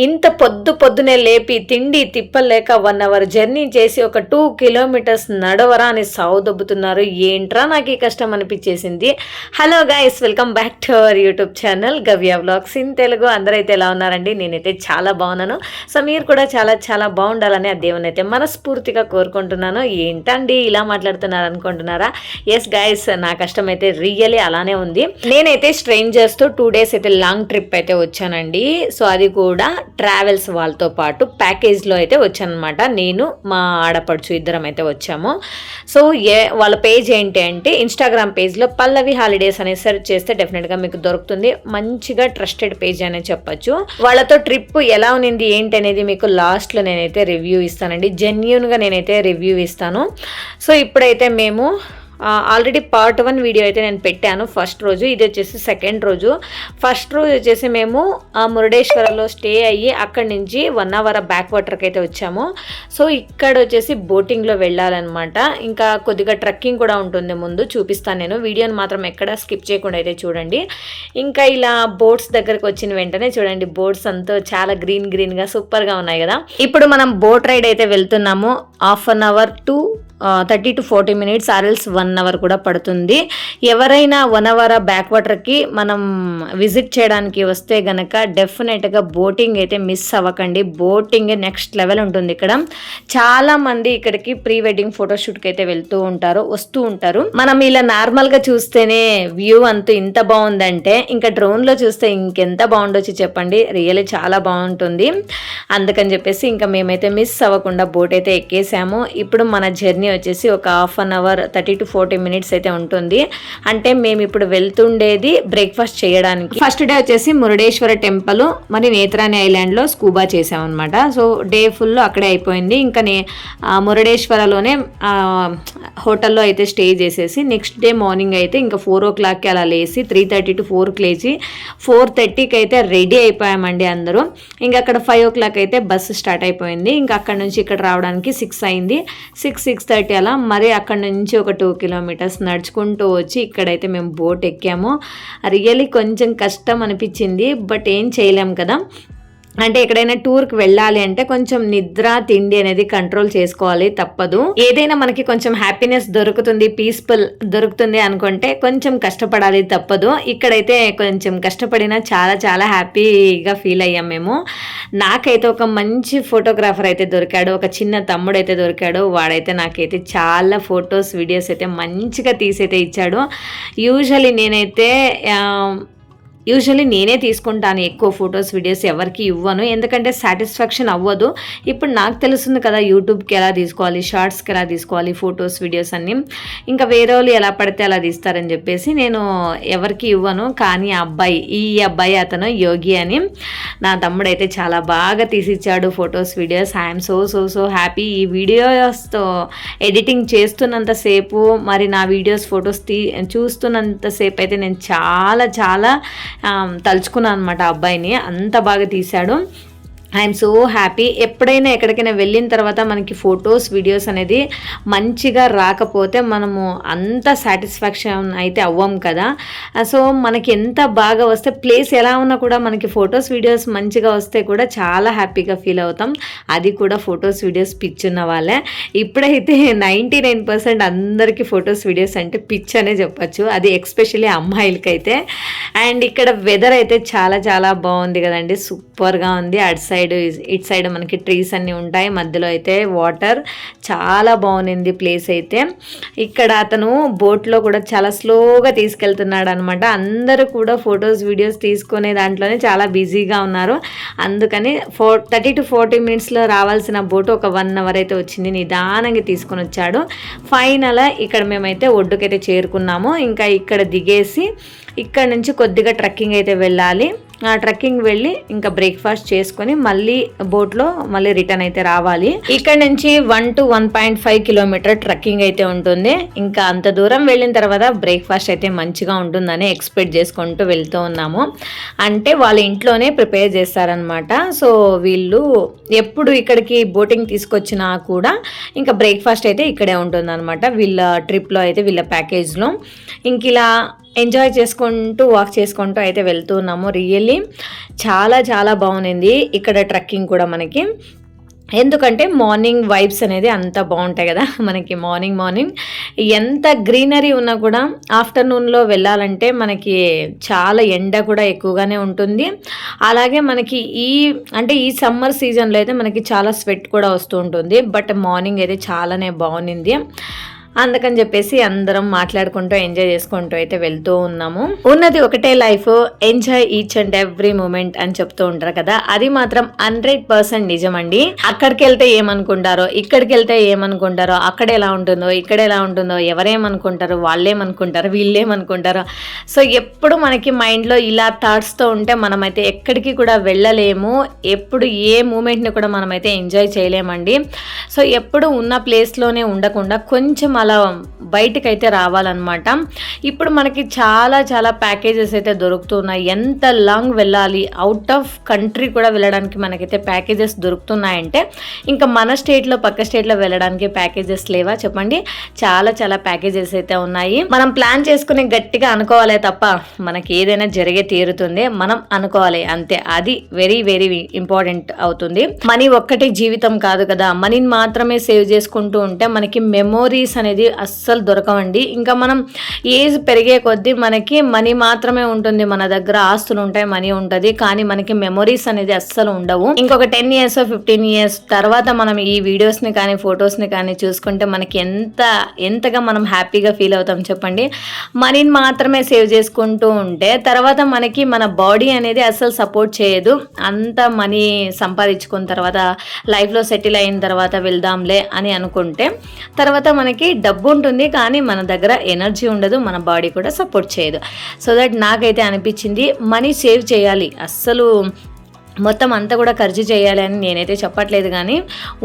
ఇంత పొద్దునే లేపి తిండి తిప్పలేక 1 అవర్ జర్నీ చేసి ఒక 2 కిలోమీటర్స్ నడవరా అని సావు దొబ్బుతున్నారు. ఏంట్రా నాకు ఈ కష్టం అనిపించేసింది. Hello guys, welcome back to our YouTube channel Gavya vlogs in Telugu. అందరైతే ఎలా ఉన్నారండి? నేనైతే చాలా బాగున్నాను. సో మీరు కూడా చాలా చాలా బాగుండాలని ఆ దేవుని అయితే మనస్ఫూర్తిగా కోరుకుంటున్నాను. ఏంటండి ఇలా మాట్లాడుతున్నారు అనుకుంటున్నారా? ఎస్ గైస్, నా కష్టం అయితే రియల్లీ అలానే ఉంది. నేనైతే స్ట్రేంజర్స్తో 2 డేస్ అయితే లాంగ్ ట్రిప్ అయితే వచ్చానండి. సో అది కూడా ట్రావెల్స్ వాళ్ళతో పాటు ప్యాకేజ్లో అయితే వచ్చానమాట. నేను మా ఆడపడుచు ఇద్దరం అయితే వచ్చాము. సో వాళ్ళ పేజ్ ఏంటి అంటే ఇన్స్టాగ్రామ్ పేజ్లో పల్లవి హాలిడేస్ అనే సెర్చ్ చేస్తే డెఫినెట్గా మీకు దొరుకుతుంది. మంచిగా ట్రస్టెడ్ పేజ్ అనే చెప్పొచ్చు. వాళ్ళతో ట్రిప్ ఎలా ఉంది ఏంటి అనేది మీకు లాస్ట్లో నేనైతే రివ్యూ ఇస్తానండి. జెన్యూన్గా నేనైతే రివ్యూ ఇస్తాను. సో ఇప్పుడైతే మేము ఆల్రెడీ పార్ట్ 1 వీడియో అయితే నేను పెట్టాను ఫస్ట్ రోజు. ఇది వచ్చేసి సెకండ్ రోజు. ఫస్ట్ రోజు వచ్చేసి మేము మురుడేశ్వరంలో స్టే అయ్యి అక్కడి నుంచి 1 అవర్ బ్యాక్ వాటర్కి అయితే వచ్చాము. సో ఇక్కడ వచ్చేసి బోటింగ్లో వెళ్ళాలన్నమాట. ఇంకా కొద్దిగా ట్రెక్కింగ్ కూడా ఉంటుంది, ముందు చూపిస్తాను నేను. వీడియోని మాత్రం ఎక్కడ స్కిప్ చేయకుండా అయితే చూడండి. ఇంకా ఇలా బోట్స్ దగ్గరకు వచ్చిన వెంటనే చూడండి, బోట్స్ అంతా చాలా గ్రీన్గా సూపర్గా ఉన్నాయి కదా. ఇప్పుడు మనం బోట్ రైడ్ అయితే వెళ్తున్నాము. 1/2 అవర్ టు 30 to 40 minutes ఆర్ఎల్స్ 1 అవర్ కూడా పడుతుంది. ఎవరైనా 1 అవర్ బ్యాక్ వాటర్కి మనం విజిట్ చేయడానికి వస్తే గనక డెఫినెట్గా బోటింగ్ అయితే మిస్ అవ్వకండి. బోటింగ్ నెక్స్ట్ లెవెల్ ఉంటుంది. ఇక్కడ చాలా మంది ఇక్కడికి ప్రీ వెడ్డింగ్ ఫోటోషూట్కి అయితే వస్తూ ఉంటారు. మనం ఇలా నార్మల్గా చూస్తేనే వ్యూ అంతా ఇంత బాగుందంటే ఇంకా డ్రోన్లో చూస్తే ఇంకెంత బాగుండొచ్చు చెప్పండి. రియల్లీ చాలా బాగుంటుంది. అందుకని చెప్పేసి ఇంకా మేమైతే మిస్ అవ్వకుండా బోట్ అయితే ఎక్కేసాము. ఇప్పుడు మన జర్నీ వచ్చేసి ఒక 1/2 అవర్ 30 to 40 minutes అయితే ఉంటుంది. అంటే మేము ఇప్పుడు వెళ్తుండేది బ్రేక్ఫాస్ట్ చేయడానికి. ఫస్ట్ డే వచ్చేసి మురుడేశ్వర టెంపుల్ మరి నేత్రాని ఐలాండ్లో స్కూబా చేసామన్నమాట. సో డే ఫుల్ అక్కడే అయిపోయింది. ఇంకా మురుడేశ్వరలోనే హోటల్లో అయితే స్టే చేసేసి నెక్స్ట్ డే మార్నింగ్ అయితే ఇంకా 4 o'clock అలా లేసి 3:30 to 4కి లేచి 4:30కి అయితే రెడీ అయిపోయామండి అందరూ. ఇంకా అక్కడ 5 o'clock అయితే బస్సు స్టార్ట్ అయిపోయింది. ఇంకా అక్కడ నుంచి ఇక్కడ రావడానికి 6 అయింది. 6:30 అలా మరి అక్కడ నుంచి ఒక 2 kilometers నడుచుకుంటూ వచ్చి ఇక్కడైతే మేము బోట్ ఎక్కాము. రియల్లీ కొంచెం కష్టం అనిపించింది, బట్ ఏం చేయలేం కదా. అంటే ఎక్కడైనా టూర్కి వెళ్ళాలి అంటే కొంచెం నిద్ర తిండి అనేది కంట్రోల్ చేసుకోవాలి, తప్పదు. ఏదైనా మనకి కొంచెం హ్యాపీనెస్ దొరుకుతుంది, పీస్ఫుల్ దొరుకుతుంది అనుకుంటే కొంచెం కష్టపడాలి, తప్పదు. ఇక్కడైతే కొంచెం కష్టపడినా చాలా చాలా హ్యాపీగా ఫీల్ అయ్యాం మేము. నాకైతే ఒక మంచి ఫోటోగ్రాఫర్ అయితే దొరికాడు, ఒక చిన్న తమ్ముడు అయితే దొరికాడు. వాడైతే నాకైతే చాలా ఫొటోస్ వీడియోస్ అయితే మంచిగా తీసైతే ఇచ్చాడు. యూజువల్లీ నేనే తీసుకుంటాను ఎక్కువ ఫొటోస్ వీడియోస్, ఎవరికి ఇవ్వను, ఎందుకంటే సాటిస్ఫాక్షన్ అవ్వదు. ఇప్పుడు నాకు తెలుస్తుంది కదా యూట్యూబ్కి ఎలా తీసుకోవాలి, షార్ట్స్కి ఎలా తీసుకోవాలి ఫొటోస్ వీడియోస్ అన్నీ. ఇంకా వేరే వాళ్ళు ఎలా పడితే అలా తీస్తారని చెప్పేసి నేను ఎవరికి ఇవ్వను. కానీ ఈ అబ్బాయి అతను యోగి అని నా తమ్ముడు అయితే చాలా బాగా తీసిచ్చాడు photos videos. I'm so happy. ఈ వీడియోస్తో ఎడిటింగ్ చేస్తున్నంతసేపు మరి నా వీడియోస్ ఫొటోస్ చూస్తున్నంతసేపు అయితే నేను చాలా తలుచుకున్నాను అనమాట. ఆ అబ్బాయిని అంత బాగా తీశాడు. I'm so happy. ఎప్పుడైనా ఎక్కడికైనా వెళ్ళిన తర్వాత మనకి ఫొటోస్ వీడియోస్ అనేది మంచిగా రాకపోతే మనము అంత సాటిస్ఫాక్షన్ అయితే అవ్వం కదా. సో మనకి ఎంత బాగా వస్తే, ప్లేస్ ఎలా ఉన్నా కూడా మనకి ఫొటోస్ వీడియోస్ మంచిగా వస్తే కూడా చాలా హ్యాపీగా ఫీల్ అవుతాం. అది కూడా ఫొటోస్ వీడియోస్ పిచ్ ఉన్న వాళ్ళే. ఇప్పుడైతే 99% అందరికీ ఫొటోస్ వీడియోస్ అంటే పిచ్ అనే చెప్పచ్చు, అది ఎక్స్పెషల్లీ అమ్మాయిలకైతే. అండ్ ఇక్కడ వెదర్ అయితే చాలా చాలా బాగుంది కదండి, సూపర్గా ఉంది. ఇటు సైడ్ మనకి ట్రీస్ అన్నీ ఉంటాయి, మధ్యలో అయితే వాటర్. చాలా బాగుంది ప్లేస్ అయితే. ఇక్కడ అతను బోట్లో కూడా చాలా స్లోగా తీసుకెళ్తున్నాడు అనమాట. అందరూ కూడా ఫొటోస్ వీడియోస్ తీసుకునే దాంట్లోనే చాలా బిజీగా ఉన్నారు. అందుకని 30 to 40 minutesలో రావాల్సిన బోటు ఒక 1 అవర్ అయితే వచ్చింది. నిదానంగా తీసుకొని వచ్చాడు. ఫైనల్ ఇక్కడ మేమైతే ఒడ్డుకైతే చేరుకున్నాము. ఇంకా ఇక్కడ దిగేసి ఇక్కడ నుంచి కొద్దిగా ట్రెక్కింగ్ అయితే వెళ్ళాలి. ఆ ట్రెక్కింగ్ వెళ్ళి ఇంకా బ్రేక్ఫాస్ట్ చేసుకొని మళ్ళీ బోట్లో మళ్ళీ రిటర్న్ అయితే రావాలి. ఇక్కడ నుంచి 1 to 1.5 kilometer ట్రెక్కింగ్ అయితే ఉంటుంది. ఇంకా అంత దూరం వెళ్ళిన తర్వాత బ్రేక్ఫాస్ట్ అయితే మంచిగా ఉంటుందని ఎక్స్పెక్ట్ చేసుకుంటూ వెళ్తూ ఉన్నాము. అంటే వాళ్ళ ఇంట్లోనే ప్రిపేర్ చేస్తారనమాట. సో వీళ్ళు ఎప్పుడు ఇక్కడికి బోటింగ్ తీసుకొచ్చినా కూడా ఇంకా బ్రేక్ఫాస్ట్ అయితే ఇక్కడే ఉంటుంది అనమాట వీళ్ళ ట్రిప్లో అయితే, వీళ్ళ ప్యాకేజ్లో. ఇంక ఇలా ఎంజాయ్ చేసుకుంటూ వాక్ చేసుకుంటూ అయితే వెళ్తూ ఉన్నాము. రియల్లీ చాలా చాలా బాగుంది ఇక్కడ ట్రెక్కింగ్ కూడా మనకి. ఎందుకంటే మార్నింగ్ వైబ్స్ అనేది అంత బాగుంటాయి కదా మనకి. మార్నింగ్ ఎంత గ్రీనరీ ఉన్నా కూడా ఆఫ్టర్నూన్లో వెళ్ళాలంటే మనకి చాలా ఎండ కూడా ఎక్కువగానే ఉంటుంది. అలాగే మనకి ఈ సమ్మర్ సీజన్లో అయితే మనకి చాలా స్వెట్ కూడా వస్తూ ఉంటుంది. బట్ మార్నింగ్ అయితే చాలానే బాగుంది. అందుకని చెప్పేసి అందరం మాట్లాడుకుంటూ ఎంజాయ్ చేసుకుంటూ అయితే వెళ్తూ ఉన్నాము. ఉన్నది ఒకటే life, enjoy each and every moment అని చెప్తూ ఉంటారు కదా, అది మాత్రం 100% నిజమండి. అక్కడికి వెళ్తే ఏమనుకుంటారో, ఇక్కడికి వెళ్తే ఏమనుకుంటారో, అక్కడ ఎలా ఉంటుందో, ఇక్కడ ఎలా ఉంటుందో, ఎవరేమనుకుంటారో, వాళ్ళేమనుకుంటారో, వీళ్ళేమనుకుంటారో. సో ఎప్పుడు మనకి మైండ్లో ఇలా థాట్స్తో ఉంటే మనమైతే ఎక్కడికి కూడా వెళ్ళలేము. ఎప్పుడు ఏ మూమెంట్ని కూడా మనమైతే ఎంజాయ్ చేయలేమండి. సో ఎప్పుడు ఉన్న ప్లేస్లోనే ఉండకుండా కొంచెం అలా బయటకైతే రావాలన్నమాట. ఇప్పుడు మనకి చాలా చాలా ప్యాకేజెస్ అయితే దొరుకుతున్నాయి. ఎంత లాంగ్ వెళ్ళాలి, అవుట్ ఆఫ్ కంట్రీ కూడా వెళ్ళడానికి మనకైతే ప్యాకేజెస్ దొరుకుతున్నాయంటే ఇంకా మన స్టేట్లో పక్క స్టేట్లో వెళ్ళడానికి ప్యాకేజెస్ లేవా చెప్పండి? చాలా చాలా ప్యాకేజెస్ అయితే ఉన్నాయి. మనం ప్లాన్ చేసుకుని గట్టిగా అనుకోవాలే తప్ప మనకి ఏదైనా జరిగే తీరుతుంది. మనం అనుకోవాలి అంతే. అది వెరీ వెరీ ఇంపార్టెంట్ అవుతుంది. మనీ ఒక్కటే జీవితం కాదు కదా. మనీని మాత్రమే సేవ్ చేసుకుంటూ ఉంటే మనకి మెమోరీస్ అనేది అస్సలు దొరకవండి. ఇంకా మనం ఏజ్ పెరిగే కొద్దీ మనకి మనీ మాత్రమే ఉంటుంది మన దగ్గర. ఆస్తులు ఉంటాయి, మనీ ఉంటుంది, కానీ మనకి మెమొరీస్ అనేది అస్సలు ఉండవు. ఇంకొక 10 years 15 years తర్వాత మనం ఈ వీడియోస్ని కానీ ఫొటోస్ని కానీ చూసుకుంటే మనకి ఎంతగా మనం హ్యాపీగా ఫీల్ అవుతాం చెప్పండి. మనీని మాత్రమే సేవ్ చేసుకుంటూ ఉంటే తర్వాత మనకి మన బాడీ అనేది అస్సలు సపోర్ట్ చేయదు. అంత మనీ సంపాదించుకున్న తర్వాత లైఫ్లో సెటిల్ అయిన తర్వాత వెళ్దాంలే అని అనుకుంటే తర్వాత మనకి డబ్బు ఉంటుంది, కానీ మన దగ్గర ఎనర్జీ ఉండదు, మన బాడీ కూడా సపోర్ట్ చేయదు. సో దట్ నాకైతే అనిపించింది మనీ సేవ్ చేయాలి. అస్సలు మొత్తం అంతా కూడా ఖర్చు చేయాలి అని నేనైతే చెప్పట్లేదు, కానీ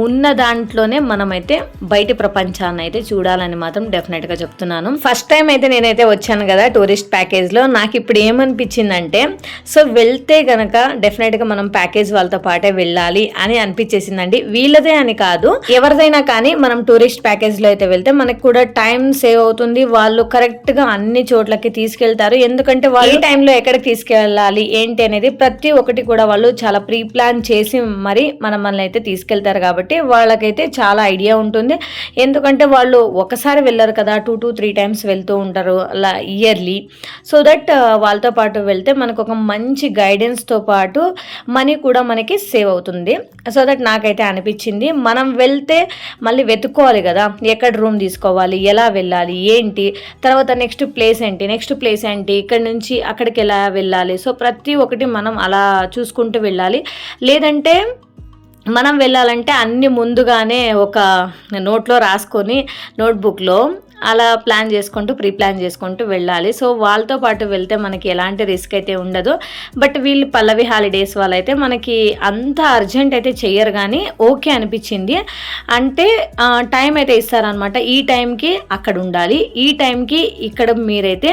ఉన్న దాంట్లోనే మనమైతే బయట ప్రపంచాన్ని అయితే చూడాలని మాత్రం డెఫినెట్గా చెప్తున్నాను. ఫస్ట్ టైం అయితే నేనైతే వచ్చాను కదా టూరిస్ట్ ప్యాకేజ్లో. నాకు ఇప్పుడు ఏమనిపించిందంటే సో వెళ్తే గనక డెఫినెట్గా మనం ప్యాకేజ్ వాళ్ళతో పాటే వెళ్ళాలి అని అనిపించేసిందండి. వీళ్ళదే అని కాదు, ఎవరిదైనా కానీ మనం టూరిస్ట్ ప్యాకేజ్లో అయితే వెళ్తే మనకు కూడా టైం సేవ్ అవుతుంది. వాళ్ళు కరెక్ట్గా అన్ని చోట్లకి తీసుకెళ్తారు. ఎందుకంటే వాళ్ళు ఈ టైంలో ఎక్కడికి తీసుకెళ్ళాలి ఏంటి అనేది ప్రతి ఒక్కటి కూడా వాళ్ళు చాలా ప్రీ ప్లాన్ చేసి మరి మనల్ని అయితే తీసుకెళ్తారు. కాబట్టి వాళ్ళకైతే చాలా ఐడియా ఉంటుంది. ఎందుకంటే వాళ్ళు ఒకసారి వెళ్ళరు కదా, 2 to 3 times వెళ్తూ ఉంటారు అలా ఇయర్లీ. సో దట్ వాళ్ళతో పాటు వెళ్తే మనకు ఒక మంచి గైడెన్స్తో పాటు మనీ కూడా మనకి సేవ్ అవుతుంది. సో దట్ నాకైతే అనిపించింది మనం వెళ్తే మళ్ళీ వెతుక్కోవాలి కదా, ఎక్కడ రూమ్ తీసుకోవాలి, ఎలా వెళ్ళాలి, ఏంటి, తర్వాత నెక్స్ట్ ప్లేస్ ఏంటి, ఇక్కడ నుంచి అక్కడికి ఎలా వెళ్ళాలి. సో ప్రతి ఒక్కటి మనం అలా చూసుకుంటూ వెళ్ళాలి. లేదంటే మనం వెళ్ళాలంటే అన్ని ముందుగానే ఒక నోట్లో రాసుకొని నోట్బుక్లో అలా ప్రీ ప్లాన్ చేసుకుంటూ వెళ్ళాలి. సో వాళ్ళతో పాటు వెళ్తే మనకి ఎలాంటి రిస్క్ అయితే ఉండదు. బట్ వీళ్ళు పల్లవి హాలిడేస్ వాళ్ళైతే మనకి అంత అర్జెంట్ అయితే చెయ్యరు, కానీ ఓకే అనిపించింది. అంటే టైం అయితే ఇస్తారనమాట. ఈ టైంకి అక్కడ ఉండాలి, ఈ టైంకి ఇక్కడ మీరైతే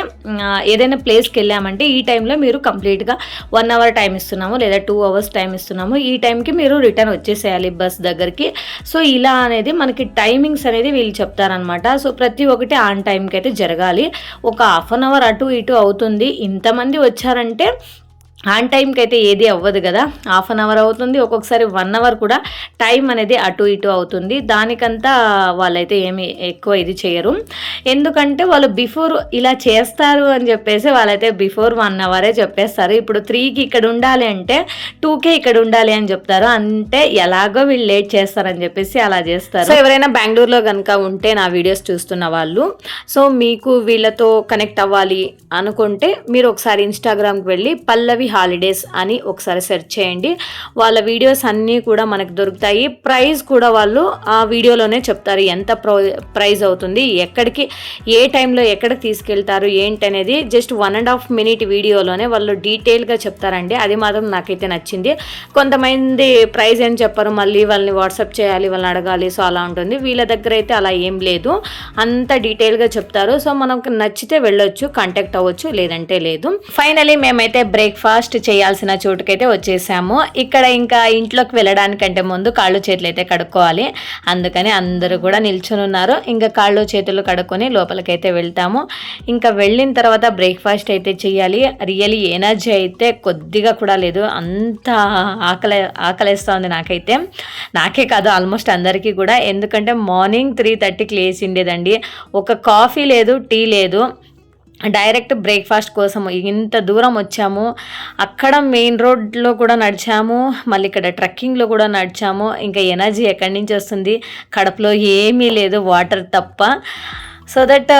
ఏదైనా ప్లేస్కి వెళ్ళామంటే ఈ టైంలో మీరు కంప్లీట్గా 1 hour టైం ఇస్తున్నాము లేదా 2 hours టైం ఇస్తున్నాము, ఈ టైంకి మీరు రిటర్న్ వచ్చేసేయాలి బస్ దగ్గరికి. సో ఇలా అనేది మనకి టైమింగ్స్ అనేది వీళ్ళు చెప్తారనమాట. సో ప్రతి ఒకటి ఆన్ టైంకి అయితే జరగాలి. ఒక 1/2 hour అటు ఇటు అవుతుంది. ఇంతమంది వచ్చారంటే ఆన్ టైంకి అయితే ఏది అవ్వదు కదా, 1/2 hour అవుతుంది, ఒక్కొక్కసారి 1 hour కూడా టైం అనేది అటు ఇటు అవుతుంది. దానికంతా వాళ్ళైతే ఏమి ఎక్కువ ఇది చేయరు. ఎందుకంటే వాళ్ళు బిఫోర్ ఇలా చేస్తారు అని చెప్పేసి వాళ్ళైతే బిఫోర్ 1 hour చెప్పేస్తారు. ఇప్పుడు 3కి ఇక్కడ ఉండాలి అంటే 2కే ఇక్కడ ఉండాలి అని చెప్తారు. అంటే ఎలాగో వీళ్ళు లేట్ చేస్తారని చెప్పేసి అలా చేస్తారు. సో ఎవరైనా బెంగళూరులో కనుక ఉంటే నా వీడియోస్ చూస్తున్న వాళ్ళు, సో మీకు వీళ్ళతో కనెక్ట్ అవ్వాలి అనుకుంటే మీరు ఒకసారి ఇన్స్టాగ్రామ్కి వెళ్ళి పల్లవి హాలిడేస్ అని ఒకసారి సెర్చ్ చేయండి. వాళ్ళ వీడియోస్ అన్నీ కూడా మనకు దొరుకుతాయి. ప్రైస్ కూడా వాళ్ళు ఆ వీడియోలోనే చెప్తారు ఎంత ప్రైస్ అవుతుంది, ఎక్కడికి ఏ టైంలో ఎక్కడికి తీసుకెళ్తారు ఏంటి అనేది జస్ట్ 1.5 minute వీడియోలోనే వాళ్ళు డీటెయిల్గా చెప్తారండి. అది మాత్రం నాకైతే నచ్చింది. కొంతమంది ప్రైస్ ఏం చెప్పరు, మళ్ళీ వాళ్ళని వాట్సాప్ చేయాలి, వాళ్ళని అడగాలి. సో అలా ఉంటుంది. వీళ్ళ దగ్గర అయితే అలా ఏం లేదు, అంత డీటెయిల్గా చెప్తారు. సో మనకు నచ్చితే వెళ్ళొచ్చు, కాంటాక్ట్ అవ్వచ్చు, లేదంటే లేదు. ఫైనలీ మేమైతే బ్రేక్ఫాస్ట్ బ్రేక్ఫాస్ట్ చేయాల్సిన చోటుకైతే వచ్చేసాము. ఇక్కడ ఇంకా ఇంట్లోకి వెళ్ళడానికంటే ముందు కాళ్ళు చేతులు అయితే కడుక్కోవాలి, అందుకని అందరూ కూడా నిల్చొని ఉన్నారు. ఇంకా కాళ్ళు చేతులు కడుక్కొని లోపలికైతే వెళ్తాము. ఇంకా వెళ్ళిన తర్వాత బ్రేక్ఫాస్ట్ అయితే చేయాలి. రియలీ ఎనర్జీ అయితే కొద్దిగా కూడా లేదు, అంత ఆకలేస్తుంది నాకే కాదు ఆల్మోస్ట్ అందరికీ కూడా. ఎందుకంటే మార్నింగ్ 3:30కి లేచిండేదండి, ఒక కాఫీ లేదు, టీ లేదు, డైరెక్ట్ బ్రేక్ఫాస్ట్ కోసం ఇంత దూరం వచ్చాము. అక్కడ మెయిన్ రోడ్లో కూడా నడిచాము, మళ్ళీ ఇక్కడ ట్రెక్కింగ్లో కూడా నడిచాము. ఇంకా ఎనర్జీ ఎక్కడి నుంచి వస్తుంది, కడుపులో ఏమీ లేదు, వాటర్ తప్ప. సో దట్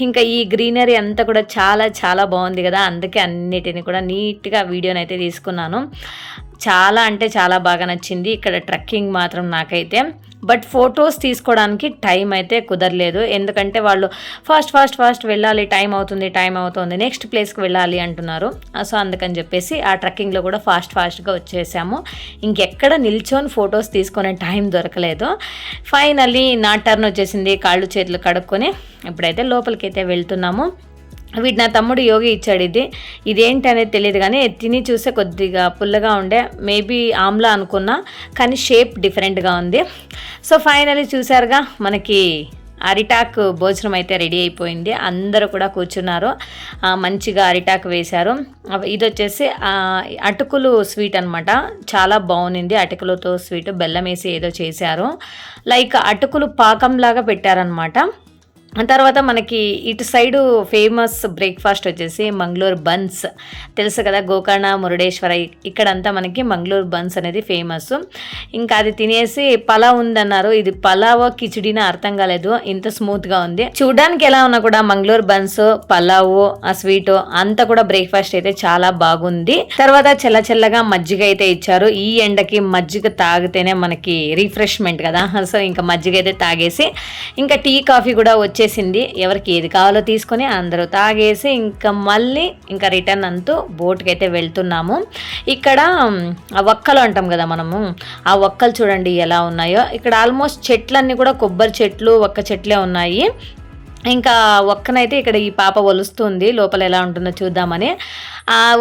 ఇంకా ఈ గ్రీనరీ అంతా కూడా చాలా చాలా బాగుంది కదా, అందుకే అన్నిటిని కూడా నీట్గా వీడియోని అయితే తీసుకున్నాను. చాలా అంటే చాలా బాగా నచ్చింది ఇక్కడ ట్రెక్కింగ్ మాత్రం నాకైతే. బట్ ఫొటోస్ తీసుకోవడానికి టైం అయితే కుదరలేదు, ఎందుకంటే వాళ్ళు ఫాస్ట్ వెళ్ళాలి, టైం అవుతుంది నెక్స్ట్ ప్లేస్కి వెళ్ళాలి అంటున్నారు. సో అందుకని చెప్పేసి ఆ ట్రెక్కింగ్లో కూడా ఫాస్ట్గా వచ్చేసాము. ఇంకెక్కడ నిల్చొని ఫొటోస్ తీసుకునే టైం దొరకలేదు. ఫైనల్లీ నా టర్న్ వచ్చేసింది, కాళ్ళు చేతులు కడుక్కొని ఇప్పుడైతే లోపలికి అయితే వెళ్తున్నాము. వీటి నా తమ్ముడు యోగి ఇచ్చాడు. ఇదేంటి అనేది తెలియదు, కానీ తిని చూస్తే కొద్దిగా పుల్లగా ఉండే, మేబీ ఆమ్లా అనుకున్నా, కానీ షేప్ డిఫరెంట్గా ఉంది. సో ఫైనల్లీ చూసారుగా, మనకి అరిటాకు భోజనం అయితే రెడీ అయిపోయింది. అందరూ కూడా కూర్చున్నారు, మంచిగా అరిటాకు వేశారు. ఇది వచ్చేసి అటుకులు స్వీట్ అనమాట, చాలా బాగుంది. అటుకులతో స్వీట్ బెల్లం వేసి ఏదో చేశారు, లైక్ అటుకులు పాకంలాగా పెట్టారనమాట. తర్వాత మనకి ఇటు సైడు ఫేమస్ బ్రేక్ఫాస్ట్ వచ్చేసి మంగళూరు బన్స్, తెలుసు కదా, గోకర్ణ, మురుడేశ్వర, ఇక్కడంతా మనకి మంగళూరు బన్స్ అనేది ఫేమస్. ఇంకా అది తినేసి పలావ్ ఉందన్నారు. ఇది పలావ్ కిచిడినా అర్థం కాలేదు, ఇంత స్మూత్గా ఉంది. చూడడానికి ఎలా ఉన్నా కూడా మంగళూరు బన్స్, పలావ్, ఆ స్వీట్ అంతా కూడా బ్రేక్ఫాస్ట్ అయితే చాలా బాగుంది. తర్వాత చల్లగా మజ్జిగ అయితే ఇచ్చారు. ఈ ఎండకి మజ్జిగ తాగితేనే మనకి రిఫ్రెష్మెంట్ కదా, సో ఇంకా మజ్జిగ అయితే తాగేసి ఇంకా టీ కాఫీ కూడా వచ్చేసింది. ఎవరికి ఏది కావాలో తీసుకొని అందరూ తాగేసి ఇంకా రిటర్న్ అంటూ బోట్కి అయితే వెళ్తున్నాము. ఇక్కడ వక్కలు అంటాం కదా మనము, ఆ వక్కలు చూడండి ఎలా ఉన్నాయో. ఇక్కడ ఆల్మోస్ట్ చెట్లన్నీ కూడా కొబ్బరి చెట్లు, వక్క చెట్లే ఉన్నాయి. ఇంకా ఒక్కనైతే ఇక్కడ ఈ పాప ఒలుస్తుంది, లోపల ఎలా ఉంటుందో చూద్దామని.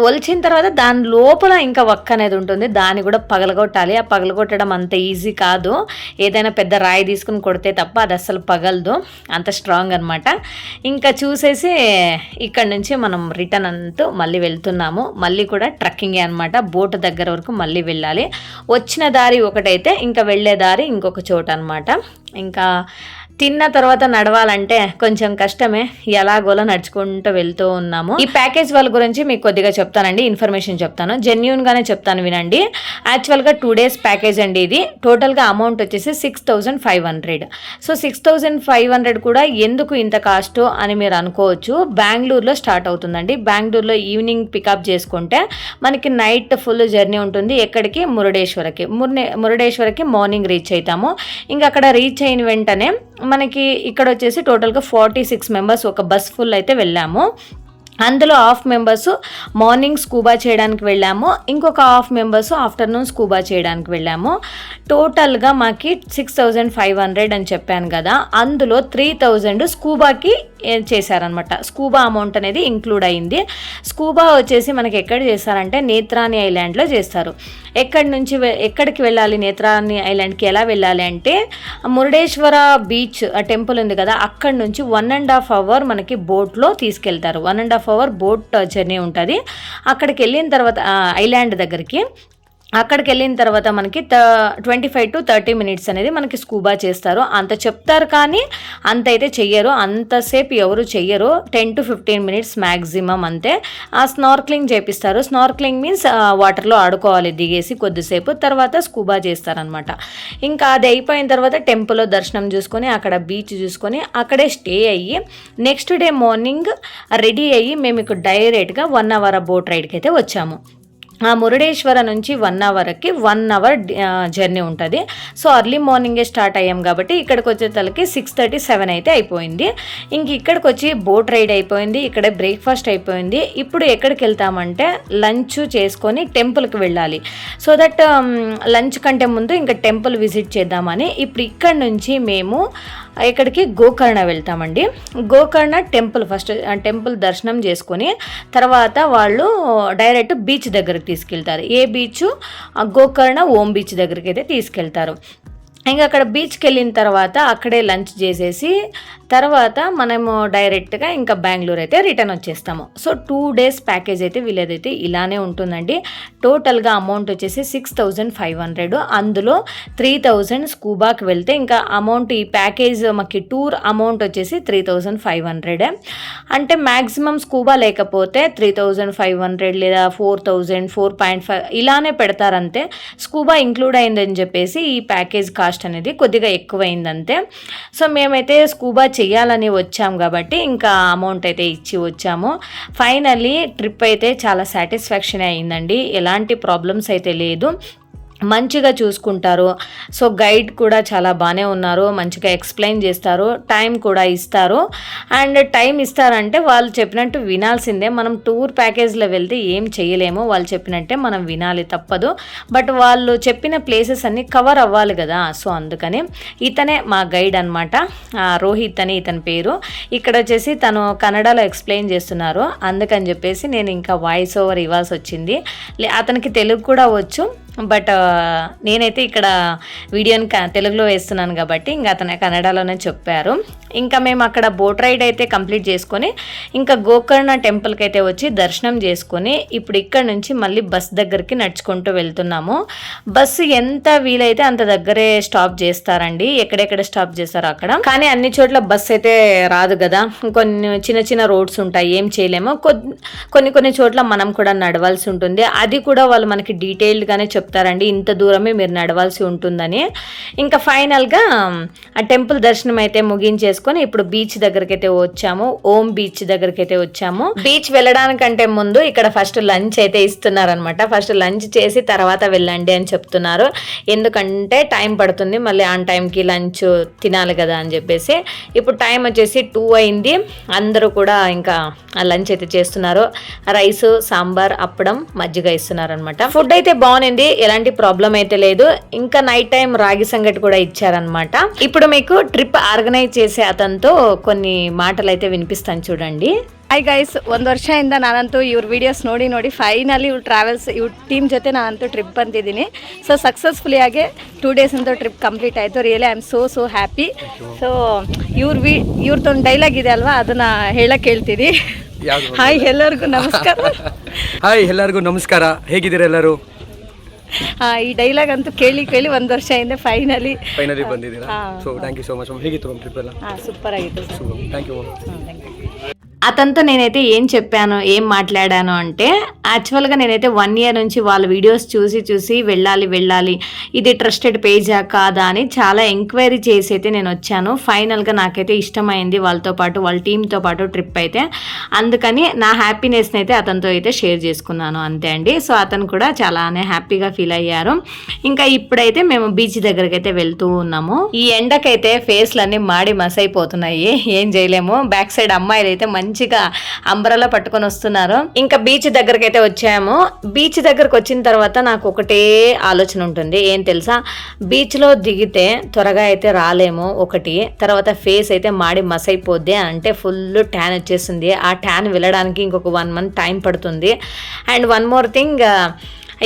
ఒలిచిన తర్వాత దాని లోపల ఇంకా ఒక్క అనేది ఉంటుంది, దాన్ని కూడా పగలగొట్టాలి. ఆ పగలగొట్టడం అంత ఈజీ కాదు, ఏదైనా పెద్ద రాయి తీసుకుని కొడితే తప్ప అది అస్సలు పగలదు, అంత స్ట్రాంగ్ అనమాట. ఇంకా చూసేసి ఇక్కడ నుంచి మనం రిటర్న్ అంటూ మళ్ళీ వెళ్తున్నాము. మళ్ళీ కూడా ట్రెక్కింగే అనమాట, బోట్ దగ్గర వరకు మళ్ళీ వెళ్ళాలి. వచ్చిన దారి ఒకటైతే ఇంకా వెళ్ళే దారి ఇంకొక చోట అనమాట. ఇంకా తిన్న తర్వాత నడవాలంటే కొంచెం కష్టమే, ఎలాగోలా నడుచుకుంటూ వెళ్తూ ఉన్నాము. ఈ ప్యాకేజ్ వాళ్ళ గురించి మీకు కొద్దిగా చెప్తానండి, ఇన్ఫర్మేషన్ చెప్తాను, జెన్యూన్గానే చెప్తాను వినండి. యాక్చువల్గా 2 days ప్యాకేజ్ అండి ఇది. టోటల్గా అమౌంట్ వచ్చేసి 6500. సో 6500 కూడా ఎందుకు ఇంత కాస్ట్ అని మీరు అనుకోవచ్చు. బెంగళూరులో స్టార్ట్ అవుతుందండి. బెంగళూరులో ఈవినింగ్ పికప్ చేసుకుంటే మనకి నైట్ ఫుల్ జర్నీ ఉంటుంది. ఎక్కడికి? మురుడేశ్వరకి మార్నింగ్ రీచ్ అవుతాము. ఇంకా అక్కడ రీచ్ అయిన వెంటనే మనకి ఇక్కడ వచ్చేసి టోటల్గా 46 members ఒక బస్ ఫుల్ అయితే వెళ్ళాము. అందులో హాఫ్ మెంబర్స్ మార్నింగ్ స్కూబా చేయడానికి వెళ్ళాము, ఇంకొక హాఫ్ మెంబర్స్ ఆఫ్టర్నూన్ స్కూబా చేయడానికి వెళ్ళాము. టోటల్గా మాకి 6500 అని చెప్పాను కదా, అందులో 3000 స్కూబాకి చేశారనమాట. స్కూబా అమౌంట్ అనేది ఇంక్లూడ్ అయింది. స్కూబా వచ్చేసి మనకి ఎక్కడ చేస్తారంటే నేత్రాని ఐలాండ్లో చేస్తారు. ఎక్కడికి వెళ్ళాలి నేత్రాని ఐలాండ్కి ఎలా వెళ్ళాలి అంటే, మురుడేశ్వర బీచ్ టెంపుల్ ఉంది కదా, అక్కడ నుంచి 1.5 hour మనకి బోట్లో తీసుకెళ్తారు. 1.5 hour బోట్ జర్నీ ఉంటుంది. అక్కడికి వెళ్ళిన తర్వాత ఐలాండ్ దగ్గరికి, అక్కడికి వెళ్ళిన తర్వాత మనకి 25 to 30 minutes అనేది మనకి స్కూబా చేస్తారు. అంత చెప్తారు కానీ అంత అయితే చెయ్యరు, అంతసేపు ఎవరు చెయ్యరు. 10 to 15 minutes మ్యాక్సిమం అంతే. ఆ స్నార్క్లింగ్ చేపిస్తారు. స్నార్క్లింగ్ మీన్స్ వాటర్లో ఆడుకోవాలి దిగేసి కొద్దిసేపు, తర్వాత స్కూబా చేస్తారనమాట. ఇంకా అది అయిపోయిన తర్వాత టెంపుల్లో దర్శనం చూసుకొని అక్కడ బీచ్ చూసుకొని అక్కడే స్టే అయ్యి నెక్స్ట్ డే మార్నింగ్ రెడీ అయ్యి మేము ఇక్కడ డైరెక్ట్గా 1 hour బోట్ రైడ్కి అయితే వచ్చాము. ఆ మురుడేశ్వర నుంచి 1 hourకి 1 hour జర్నీ ఉంటుంది. సో అర్లీ మార్నింగే స్టార్ట్ అయ్యాం కాబట్టి ఇక్కడికి వచ్చేసరికి 6:37 అయితే అయిపోయింది. ఇంక ఇక్కడికి వచ్చి బోట్ రైడ్ అయిపోయింది, ఇక్కడ బ్రేక్ఫాస్ట్ అయిపోయింది. ఇప్పుడు ఎక్కడికి వెళ్తామంటే లంచ్ చేసుకొని టెంపుల్కి వెళ్ళాలి. సో దట్ లంచ్ కంటే ముందు ఇంకా టెంపుల్ విజిట్ చేద్దామని ఇప్పుడు ఇక్కడ నుంచి మేము ఇక్కడికి గోకర్ణ వెళ్తామండి. గోకర్ణ టెంపుల్ ఫస్ట్ టెంపుల్ దర్శనం చేసుకొని తర్వాత వాళ్ళు డైరెక్ట్ బీచ్ దగ్గరికి తీసుకెళ్తారు. ఏ బీచ్? గోకర్ణ ఓం బీచ్ దగ్గరికి అయితే తీసుకెళ్తారు. ఇంకా అక్కడ బీచ్కి వెళ్ళిన తర్వాత అక్కడే లంచ్ చేసేసి తర్వాత మనము డైరెక్ట్గా ఇంకా బెంగళూరు అయితే రిటర్న్ వచ్చేస్తాము. సో 2 days ప్యాకేజ్ అయితే వీళ్ళదైతే ఇలానే ఉంటుందండి. టోటల్గా అమౌంట్ వచ్చేసి 6,500. అందులో 3,000 స్కూబాకి వెళ్తే ఇంకా అమౌంట్ ఈ ప్యాకేజ్ మాకు టూర్ అమౌంట్ వచ్చేసి 3,500. అంటే మ్యాక్సిమం స్కూబా లేకపోతే 3,500 లేదా 4,000, 4.5 ఇలానే పెడతారంతే. స్కూబా ఇంక్లూడ్ అయిందని చెప్పేసి ఈ ప్యాకేజ్ కాస్ట్ అనేది కొద్దిగా ఎక్కువైందంతే. సో మేమైతే స్కూబా చేయాలని వచ్చాము కాబట్టి ఇంకా అమౌంట్ అయితే ఇచ్చి వచ్చాము. ఫైనల్లీ ట్రిప్ అయితే చాలా సాటిస్ఫాక్షన్ అయిందండి. ఎలాంటి ప్రాబ్లమ్స్ అయితే లేదు, మంచిగా చూసుకుంటారు. సో గైడ్ కూడా చాలా బాగానే ఉన్నారు, మంచిగా ఎక్స్ప్లెయిన్ చేస్తారు, టైం కూడా ఇస్తారు. అండ్ టైం ఇస్తారంటే వాళ్ళు చెప్పినట్టు వినాల్సిందే. మనం టూర్ ప్యాకేజ్లో వెళ్తే ఏం చేయలేము, వాళ్ళు చెప్పినట్టే మనం వినాలి, తప్పదు. బట్ వాళ్ళు చెప్పిన ప్లేసెస్ అన్నీ కవర్ అవ్వాలి కదా. సో అందుకని ఇతనే మా గైడ్ అనమాట, రోహిత్ అని ఇతని పేరు. ఇక్కడ వచ్చేసి తను కన్నడలో ఎక్స్ప్లెయిన్ చేస్తున్నారు, అందుకని చెప్పేసి నేను ఇంకా వాయిస్ ఓవర్ ఇవ్వాల్సి వచ్చింది. అతనికి తెలుగు కూడా వచ్చు, బట్ నేనైతే ఇక్కడ వీడియోని తెలుగులో వేస్తున్నాను కాబట్టి ఇంకా అతను కన్నడలోనే చెప్పారు. ఇంకా మేము అక్కడ బోట్ రైడ్ అయితే కంప్లీట్ చేసుకొని ఇంకా గోకర్ణ టెంపుల్కి అయితే వచ్చి దర్శనం చేసుకొని ఇప్పుడు ఇక్కడ నుంచి మళ్ళీ బస్ దగ్గరికి నడుచుకుంటూ వెళ్తున్నాము. బస్సు ఎంత వీలైతే అంత దగ్గరే స్టాప్ చేస్తారండి, ఎక్కడెక్కడ స్టాప్ చేస్తారో అక్కడ. కానీ అన్ని చోట్ల బస్ అయితే రాదు కదా, కొన్ని చిన్న చిన్న రోడ్స్ ఉంటాయి, ఏం చేయలేము. కొన్ని చోట్ల మనం కూడా నడవాల్సి ఉంటుంది. అది కూడా వాళ్ళు మనకి డీటెయిల్డ్గానే చెప్తారండి, ఇంత దూరమే మీరు నడవాల్సి ఉంటుందని. ఇంకా ఫైనల్గా ఆ టెంపుల్ దర్శనం అయితే ముగించేసుకొని ఇప్పుడు బీచ్ దగ్గరికి అయితే వచ్చాము, ఓం బీచ్ దగ్గరికి అయితే వచ్చాము. బీచ్ వెళ్ళడానికంటే ముందు ఇక్కడ ఫస్ట్ లంచ్ అయితే ఇస్తున్నారనమాట. ఫస్ట్ లంచ్ చేసి తర్వాత వెళ్ళండి అని చెప్తున్నారు, ఎందుకంటే టైం పడుతుంది, మళ్ళీ ఆన్ టైంకి లంచ్ తినాలి కదా అని చెప్పేసి. ఇప్పుడు టైం వచ్చేసి 2 అయింది. అందరూ కూడా ఇంకా లంచ్ అయితే చేస్తున్నారు. రైస్, సాంబార్, అప్పడం, మజ్జిగ ఇస్తున్నారు అనమాట. ఫుడ్ అయితే బాగుంది, ఎలాంటి ప్రాబ్లం అయితే లేదు. ఇంకా నైట్ టైం రాగి సంగటి కూడా ఇచ్చారనమాట. ఇప్పుడు మీకు ಟ್ರಿಪ್ ಆರ್ಗನೈಸ್ చేసే ಅತಂತೋ కొన్ని ಮಾಟಲು అయితే ವಿನಿಪಿಸ್ತಾನೆ చూడండి. ಹಾಯ್ ಗೈಸ್, 1 ವರ್ಷದಿಂದ ನಾನಂತೂ ಇವ್ರ ವಿಡಿಯೋಸ್ ನೋಡಿ ಫೈನಲಿ ಇವ್ರ ಟ್ರಾವೆಲ್ಸ್ ಇವ್ರ ಟೀಮ್ ಜೊತೆ ನಾನಂತೂ ಟ್ರಿಪ್ ಬಂದಿದ್ದೀನಿ. ಸೊ ಸಕ್ಸಸ್ಫುಲಿ ಆಗಿ 2 days ಅಂತೂ ಟ್ರಿಪ್ ಕಂಪ್ಲೀಟ್ ಆಯಿತು. Really I am so happy. So ಇವ್ರದ್ದೊಂದು ಡೈಲಾಗ್ ಇದೆ ಅಲ್ವಾ, ಅದನ್ನ ಹೇಳಕ್ಕೆ ಹೇಳ್ತೀನಿ. ಹಾಯ್ ಎಲ್ಲರಿಗೂ ನಮಸ್ಕಾರ. ಹಾಯ್ ಎಲ್ಲರಿಗೂ ನಮಸ್ಕಾರ, ಹೇಗಿದ್ದೀರಾ ಎಲ್ಲರೂ? ಈ ಡೈಲಾಗ್ ಅಂತೂ ಕೇಳಿ 1 ವರ್ಷದಿಂದ ಫೈನಲಿ ಬಂದಿದ್ದೀರಾ. So thank you so much. ಹೇಗಿತ್ತು ಟ್ರಿಪ್ ಎಲ್ಲ? ಸೂಪರ್ ಆಗಿತ್ತು. Thank you. అతనితో నేనైతే ఏం చెప్పాను, ఏం మాట్లాడాను అంటే, యాక్చువల్గా నేనైతే 1 year నుంచి వాళ్ళ వీడియోస్ చూసి వెళ్ళాలి, ఇది ట్రస్టెడ్ పేజా కాదా అని చాలా ఎంక్వైరీ చేసి అయితే నేను వచ్చాను. ఫైనల్గా నాకైతే ఇష్టమైంది వాళ్ళతో పాటు, వాళ్ళ టీంతో పాటు ట్రిప్ అయితే. అందుకని నా హ్యాపీనెస్ని అయితే అతనితో అయితే షేర్ చేసుకున్నాను, అంతే అండి. సో అతను కూడా చాలానే హ్యాపీగా ఫీల్ అయ్యారు. ఇంకా ఇప్పుడైతే మేము బీచ్ దగ్గరికి అయితే వెళ్తూ ఉన్నాము. ఈ ఎండకైతే ఫేస్లన్నీ మాడి మసైపోతున్నాయి, ఏం చేయలేము. బ్యాక్ సైడ్ అమ్మాయిలు అయితే మంచిగా అంబ్రెల్లా పట్టుకొని వస్తున్నారు. ఇంకా బీచ్ దగ్గరికి అయితే వచ్చాము. బీచ్ దగ్గరకు వచ్చిన తర్వాత నాకు ఒకటే ఆలోచన ఉంటుంది, ఏం తెలుసా, బీచ్లో దిగితే త్వరగా అయితే రాలేము ఒకటి, తర్వాత ఫేస్ అయితే మాడి మసైపోద్ది, అంటే ఫుల్ ట్యాన్ వచ్చేస్తుంది. ఆ ట్యాన్ వెళ్ళడానికి ఇంకొక 1 month టైం పడుతుంది. అండ్ 1 more థింగ్,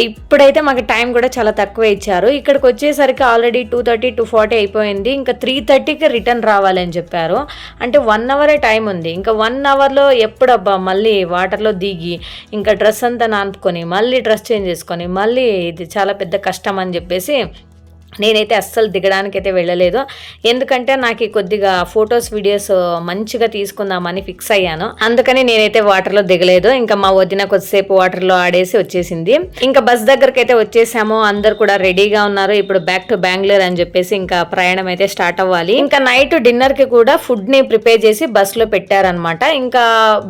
ఇప్పుడైతే మాకు టైం కూడా చాలా తక్కువ ఇచ్చారు. ఇక్కడికి వచ్చేసరికి ఆల్రెడీ 2:30, 2:40 అయిపోయింది. ఇంకా 3:30కి రిటర్న్ రావాలని చెప్పారు. అంటే 1 hour టైం ఉంది. ఇంకా 1 hourలో ఎప్పుడబ్బా మళ్ళీ వాటర్లో దిగి ఇంకా డ్రెస్ అంతా నానుకొని మళ్ళీ డ్రెస్ చేంజ్ చేసుకొని మళ్ళీ ఇది చాలా పెద్ద కష్టం అని చెప్పేసి నేనైతే అస్సలు దిగడానికి అయితే వెళ్ళలేదు. ఎందుకంటే నాకు కొద్దిగా ఫొటోస్ వీడియోస్ మంచిగా తీసుకుందామని ఫిక్స్ అయ్యాను, అందుకని నేనైతే వాటర్లో దిగలేదు. ఇంకా మా వదిన కొద్దిసేపు వాటర్లో ఆడేసి వచ్చేసింది. ఇంకా బస్ దగ్గరికి అయితే వచ్చేసాము, అందరు కూడా రెడీగా ఉన్నారు. ఇప్పుడు బ్యాక్ టు బెంగళూరు అని చెప్పేసి ఇంకా ప్రయాణం అయితే స్టార్ట్ అవ్వాలి. ఇంకా నైట్ డిన్నర్ కి కూడా ఫుడ్ ని ప్రిపేర్ చేసి బస్ లో పెట్టారనమాట. ఇంకా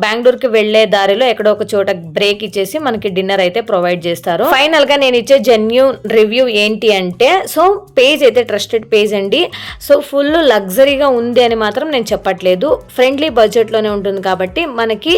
బెంగళూరుకి వెళ్లే దారిలో ఎక్కడో ఒక చోట బ్రేక్ ఇచ్చేసి మనకి డిన్నర్ అయితే ప్రొవైడ్ చేస్తారు. ఫైనల్ గా నేను ఇచ్చే జెన్యూన్ రివ్యూ ఏంటి అంటే, సో పేజ్ అయితే ట్రస్టెడ్ పేజ్ అండి. సో ఫుల్ లగ్జరీగా ఉంది అని మాత్రం నేను చెప్పట్లేదు, ఫ్రెండ్లీ బడ్జెట్లోనే ఉంటుంది కాబట్టి మనకి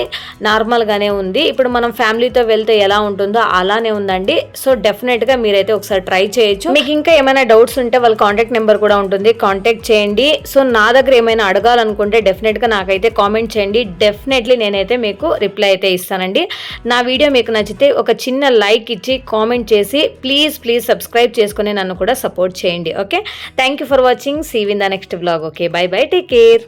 నార్మల్గానే ఉంది. ఇప్పుడు మనం ఫ్యామిలీతో వెళ్తే ఎలా ఉంటుందో అలానే ఉందండి. సో డెఫినెట్గా మీరైతే ఒకసారి ట్రై చేయొచ్చు. మీకు ఇంకా ఏమైనా డౌట్స్ ఉంటే వాళ్ళ కాంటాక్ట్ నెంబర్ కూడా ఉంటుంది, కాంటాక్ట్ చేయండి. సో నా దగ్గర ఏమైనా అడగాలనుకుంటే డెఫినెట్గా నాకైతే కామెంట్ చేయండి, డెఫినెట్లీ నేనైతే మీకు రిప్లై అయితే ఇస్తానండి. నా వీడియో మీకు నచ్చితే ఒక చిన్న లైక్ ఇచ్చి కామెంట్ చేసి ప్లీజ్ సబ్స్క్రైబ్ చేసుకుని నన్ను కూడా సపోర్ట్ చేయండి. Okay, thank you for watching, see you in the next vlog. Okay, bye bye, take care.